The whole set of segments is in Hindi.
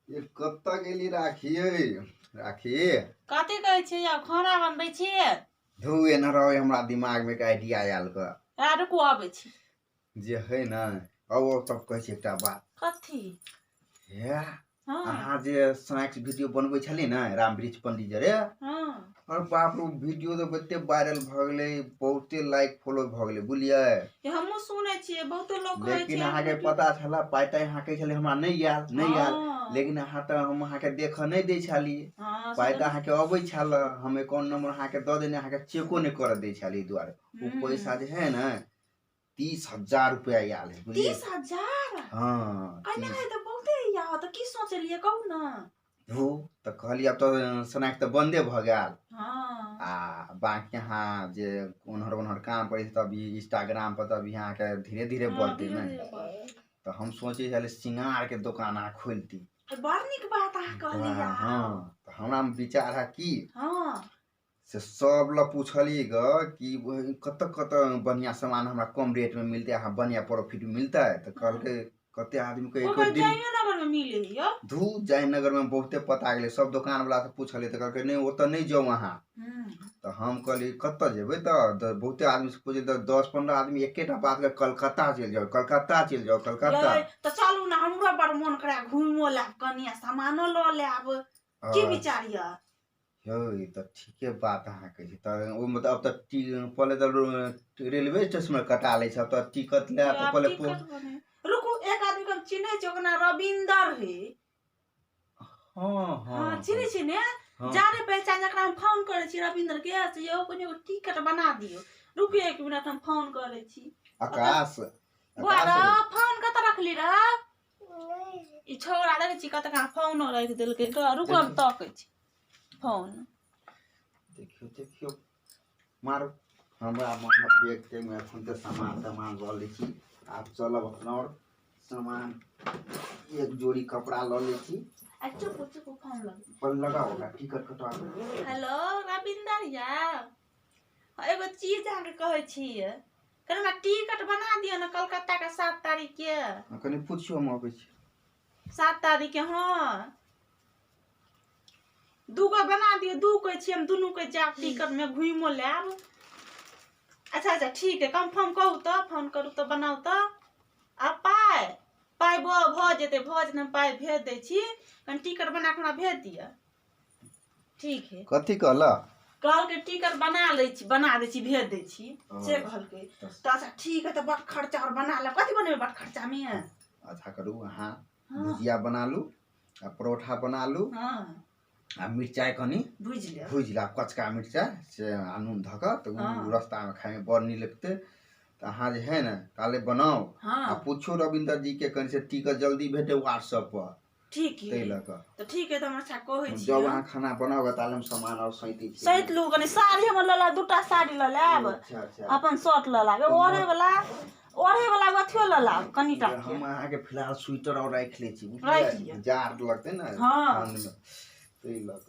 ये कब तक गेली राखिए राखी कथी कहै छी आब खाना बनबै छी धू एना रहो हमरा दिमाग में एक आइडिया आयल क रुकू आबै छी जे है न अब तब कहै छी एकटा बात कथी हे हाँ अहाँ जे स्नैक्स वीडियो बनबै छली न रामवृक्ष पंडित जी रे हाँ और बाप रे वीडियो तो बत्ते वायरल भ गेलै बहुते लाइक फॉलो भ गेलै बुझलियै ये हमहु सुनै छियै बहुते लोग कहै लेकिन छै अहाँ के पता छला पाई ताई अहाँ कहै छली हमरा नहीं आयल नहीं आयल हाँ लेकिन अहाँ त हम अहाँ के देख नहीं दै छली हाँ पाई त अहाँ के अबै छल हम अकाउंट नंबर अहाँ के द देने अहाँ के चेको नहीं कर दै छली दुआरे वो पैसा जे है ना 30,000 रुपया आयल है बुझलिए 30,000 हाँ कने है त बहुते या त की सोचलिए कहू न हो त कहली अब तो स्नैक्स त बंदे भ गेल हाँ आ बाकी यहाँ जे उन्हर काम पड़े तभी इंस्टाग्राम पर तभी यहाँ के धीरे धीरे बढ़ते न तो हम सोचे छले सिंगार के दुकान अहाँ खोलती बड़ निक बात अहाँ कहलिए हाँ तो हमरा में विचार है कि हाँ से सब ल पूछली ग कि कत कत बढ़िया सामान हमरा कम रेट में मिलते अहाँ बढ़िया प्रॉफिट मिलता है तो कल के कते आदमी के एको दिन जयनगर में मिले यो धू जयनगर में बहुते पता गेले सब दुकान वाला से पूछले तो कहलके नहीं ओत नहीं जाओ वहाँ तो हम कहली कत जेबे तो बहुते आदमी से पूछे तो 10-15 आदमी एकेटा बात के कलकत्ता चल जाओ कलकत्ता चल जाओ कलकत्ता तो चलू ना हमरो बड़ मन करे घूमो ला कनिया सामानो ल ले आब की विचार या यो ये तो ठीके बात अहाँ कहे त ओ मतलब अब त पहले तो रेलवे स्टेशन में कटा ले छ त टिकट ले त पहले रुको एक आदमी के चिन्हे छ ओकरा रविंदर है हां हां चिन्हे छी ने जाने पहचान जकरा हम फोन करे छी रविंदर के से यो कोनी टिकट बना दियो रुकिए एक मिनट हम फोन करे छी आकाश बुआरा फोन कत रखली रे ई छोरा देखे छी कत का फोन रख देलके रुको हम तकै छी फोन देखियो देखियो मारो हमरा मन बैग के में फोन के सामान ल ले छी आप चलब अपना और सामान एक जोड़ी कपड़ा ल ले छी अच्छा कुछ को फोन लगा पर लगाओगा टिकट कटवा हेलो रविंदर या एगो चीज अहाँ के कहै छी कना टिकट बना दियो ना कलकत्ता के 7 तारीख के कनी पूछियो हम आबै छी 7 तारीख के हां दूगो बना दियो दू कोइ छी हम दुनू के जाब टिकट में घुइमो लेब अच्छा अच्छा ठीक है कंफर्म कहू तो फोन करू तो बनाऊ तो आ पाई पाई भ जेते पाई भेज दै छी कन टिकट बना के हमरा भेज दिया ठीक है कथि कहला कल के टिकट बना दे छी भेज दे छी से कहल के तो अच्छा ठीक है तो बड़ खर्चा और बना ले कथि बनेबे बड़ खर्चा में अच्छा करू हां भुजिया बना लू आ परोठा बना लू हां आ मिर्चाई कनी भुज ला कचका मिर्चाई से आनून धक तो रास्ता में खाए में बड़ नी लगते तो अहाँ जे है ना काले बनाओ आ पूछो रविंदर जी के कनी से टिकट जल्दी भेटे व्हाट्सएप पर ठीक है तो ठीक है तो हम अच्छा कहै छी जब अहाँ खाना बनाओगे ताले हम सामान और सहित सहित लू कनी साड़ी हम लला दुटा साड़ी ल लेब अच्छा अच्छा अपन शर्ट ल लागे ओढ़े वाला गथियो ल लाग कनीटा हम अहाँ के फिलहाल स्वेटर और राख ले छी बुझलिए जार लगते ना हां तो ई लग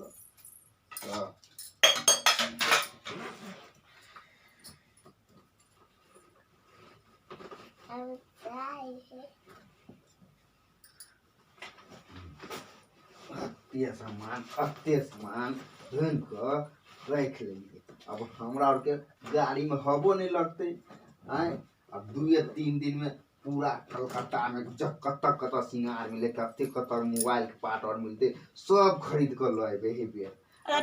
अत्ते सामान धन को रख लेंगे अब हमरा और के गाड़ी में हबो नहीं लगते हैं अब 2 या 3 दिन में पूरा कलकत्ता में कत सिंगार मिले कत मोबाइल के पार्ट और मिलते सब खरीद कर लो बिहेवियर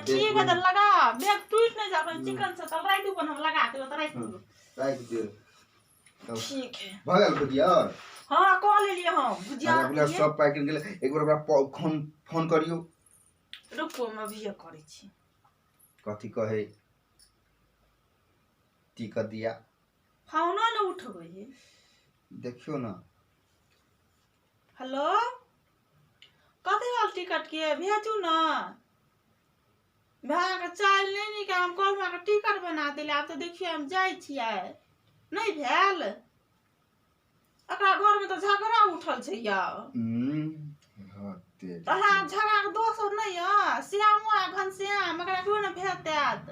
ठीक है तो लगा बैग टूट नहीं जाए चिकन से तो राइट ऊपर हम लगा दे तो राइट दे ठीक है भगल भुजिया और हां कॉल ले लिए हम भुजिया हमरा सब पैकिंग गेले एक बार हमरा फोन करियो रुको मैं भी करे छी कथि कहे टिकट दिया फोन न उठबै देखियो ना हेलो कथि वाला टिकट के भेजू ना भाई का चाल नहीं निकाल हम कॉल में टिकट बना दिले अब तो देखिए हम जाय छियै नहीं भेल एकरा घर में तो झगड़ा उठल छै या हां झगड़ा के दोष नहीं है श्यामो आ घनश्याम एकरा कोई न भेटत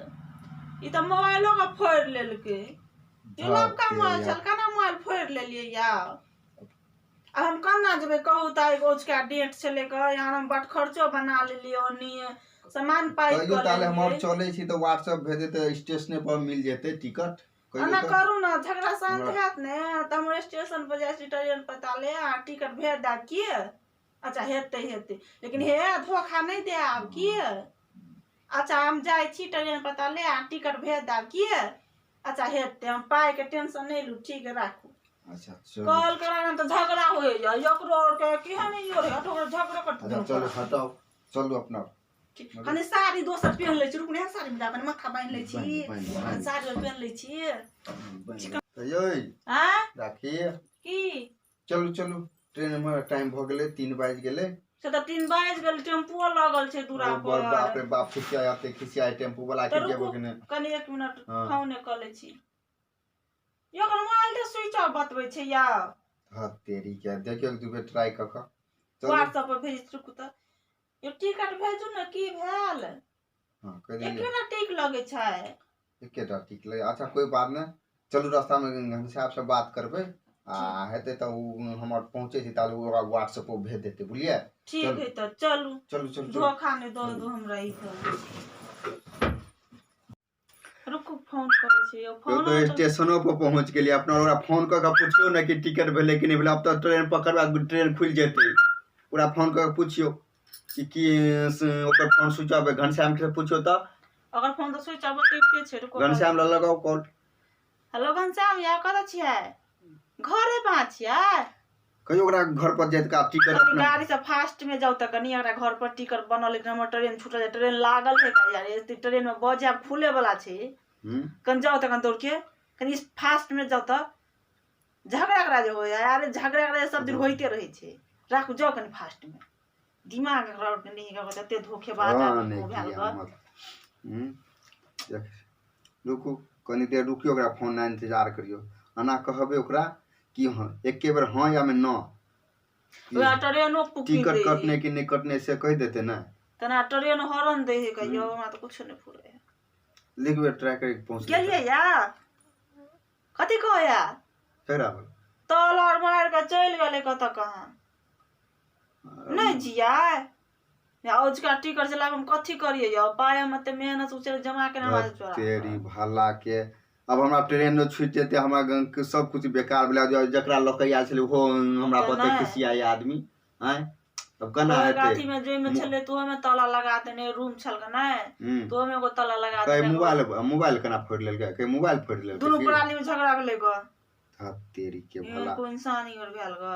ई तो मोबाइलो का फोड़ लेलके ई लोग का मोबाइल चल कना मोबाइल फोड़ लेलिए या अब हम कन्ना जेबे कहू त उसका डेट से लेकर यहाँ हम बट खर्चो बना लेलियो नहीं सामान पाई कहियो ताले हम और चले छी तो व्हाट्सएप भेजे तो स्टेशन पर मिल जेते टिकट ना करू ना झगड़ा शांत हैत ने त हम स्टेशन पर जाय छी ट्रेन पता ले आ टिकट भेज दा की अच्छा हेते लेकिन हे धोखा नहीं दे आब की अच्छा हम जाय छी ट्रेन पता ले आ टिकट भेज दा की अच्छा हेते हम पाई के टेंशन नहीं लू ठीक है राखू अच्छा चलो कॉल करा तो झगड़ा हो जाए एकरो और के की है नहीं रे हटो झगड़ा कर अच्छा चलो हटाओ चलो अपना कने साड़ी दोसर पहन ले छी रुक ने साड़ी में जाकर माथा बांध ले छी साड़ी पहन ले छी तो योई हां राखी की चलो चलो ट्रेन में टाइम भ गेले 3 बज गेले से त 3 बज गेल टेम्पो लागल छै दूरा पर बाप रे बाप खिसिया आते खिसिया टेम्पो वाला के जेबो कि ने कने 1 मिनट फोन कर ले छी यो कर मोबाइल के स्विच ऑफ बतबै छै या हां तेरी क्या देखियो एक दू बेर ट्राई क के व्हाट्सएप पर भेज रुकू त यो टिकट भेजू न की भेल हां कह दे एकेटा टिक लगे छै एकेटा टिक लगे अच्छा कोई बात न चलू रास्ता में हिसाब से बात करबे आ हेते त हमर पहुंचे छी ताले ओकरा व्हाट्सएप पर भेज देते बुझलिए ठीक है त चलू चलू चलू धोखा नहीं दो दो हमरा ई रुकू फोन करे छै यो फोन तो स्टेशनो पर पहुंच गेली अपना ओकरा फोन क के पूछियो न कि टिकट भेले कि नहीं भेले अब तो ट्रेन पकड़वा ट्रेन खुल जेते पूरा फोन क के पूछियो कि ओकर फोन स्विच ऑफ है घनश्याम के पूछियो त अगर फोन तो स्विच ऑफ के छै रुको घनश्याम ल लगाओ कॉल हेलो घनश्याम या कत छियै घरे पा छियै कहियो ओकरा घर पर जाइत का टिकट अपना गाड़ी से फास्ट में जाओ त कनी ओकरा घर पर टिकट बनल लेकिन हमर ट्रेन छूटल है ट्रेन लागल है का यार ये ट्रेन में बजे अब खुले वाला छै कन जाओ त कन दौड़ के कनी फास्ट में जाओ त झगड़ा करा जे हो यार झगड़ा करा सब दिन होइते रहे छै राखू जाओ कनी फास्ट में दिमाग खराब के नहीं का तते धोखेबाज आदमी हो भेल ग रुकू कनी देर रुकियो ओकरा फोन ना इंतजार करियो अना कहबे ओकरा कि हां एके बार हां या में न ओया ट्रेनो पुकी टिकट कटने कि नहीं कटने से कह देते ना तना ट्रेन हॉर्न दे है कहियो हमरा तो कुछ नहीं फुरे लिखबे ट्राई कर पहुंच गेलिए या कथि कहया फेरा तल और मार के चल गेले कत कहां नहीं जिया या आज का टिकट चला हम कथि करिए या पाए मते मेहनत उसे जमा के नमाज चोरा तेरी भला के अब हमरा ट्रेन में छूट जेते हमरा सब कुछ बेकार भेला जकरा लकई आल छले हो हमरा पते खिसिया आदमी हैं अब कना हेते गाथी में जे में छले तो में ताला लगा देने रूम छल का नै तो में एगो ताला लगा देने मोबाइल कना फोड़ लेलकै के मोबाइल फोड़ लेलकै दोनों प्राणी में झगड़ा गेलै ग हां तेरी के भला को इंसानी और भेल ग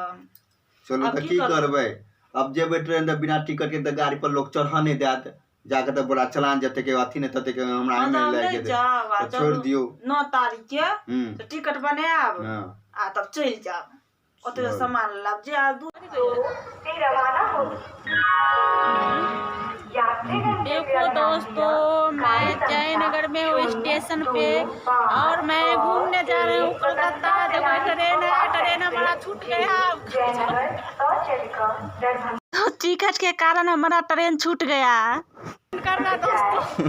चलो त की करबै अब जेबे ट्रेन त बिना टिकट के त गाड़ी पर लोग चढ़ा नहीं देत जाके त बड़ा चलान जते के अथी ने तते के हमरा में ले जेते छोड़ दियो 9 तारीख के तो टिकट बनाब आ तब चल जाब ओते सामान लब जे आ दू से रवाना हो देखो दोस्तों मैं जयनगर में हूँ स्टेशन पे और मैं घूमने जा रही हूँ कोलकाता देखो ट्रेन हमारा छूट गया तो टिकट के कारण हमारा ट्रेन छूट गया करना दोस्तों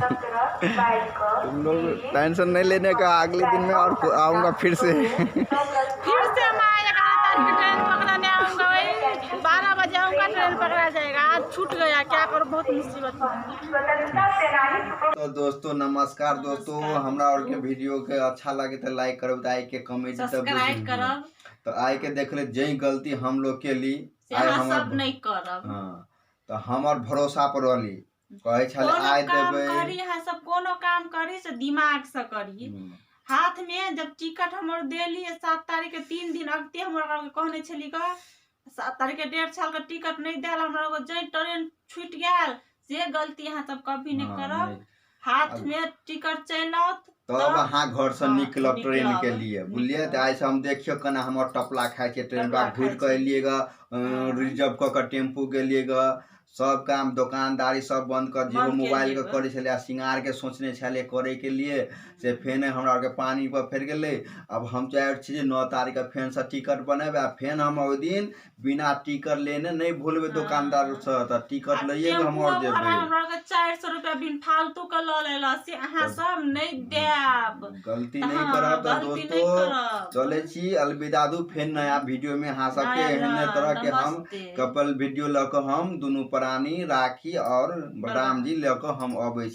तुम लोग टेंशन नहीं लेने का अगले दिन में और आऊंगा फिर से हम आएगा 11 तारीख ट्रेन पकड़ने आऊंगा वही 12 बजे आऊंगा ट्रेन पकड़ा जाएगा आज छूट गया क्या करूं बहुत मुसीबत तो दोस्तों नमस्कार दोस्तों हमरा और के वीडियो के अच्छा लगे तो लाइक करब आई के कमेंट सब्सक्राइब करब तो आई के देख ले जई गलती हम लोग के ली हम सब नहीं करब हां तो हमर भरोसा पर रहली कहे छले आइ देबे करी हां सब कोनो काम करी से दिमाग से करी हाथ में जब टिकट हमर देली 7 तारीख के 3 दिन अगते हमरा कहने छली ग 7 तारीख के 1.5 साल का टिकट नहीं देल हमरा जे ट्रेन छूट गेल से गलती यहाँ सब कभी नहीं करब हाथ में टिकट चलत तब अहाँ घर से निकलब ट्रेन के लिए बुझलिए आज से हम देखियो कना हमर टपला खाए के ट्रेन बा घूर के एलिएगा रिजर्व कऽ के टेम्पू गेलिए ग, सब काम दुकानदारी सब बंद कर जेहो बंद मोबाइल केलिए के ग। करे छले, श्रृंगार के सोचने छले करे के लिए से फेन हमरा के पानी पर फेर गेले। अब हम चाहे छी 9 तारीख के फेन से टिकट बनेबे, आ फेन हम ओइ दिन बिना टिकट लेने नहीं भूलबे दुकानदार से, त टिकट लइए के हम और टेम्पुओ भाड़ा जेबे। हमरा के 400 रुपया बिन फालतू के ल लेला से अहाँ सब नहीं देब। गलती हाँ, नहीं करब त गलती नहीं दोस्तों, करब। चले छी अलविदा दू, फेन नया वीडियो में अहाँ सबके एहने तरह के हम नमस्ते। कपल वीडियो ल के हम दुनू प्राणी राखी और राम जी ल के हम अबै छी।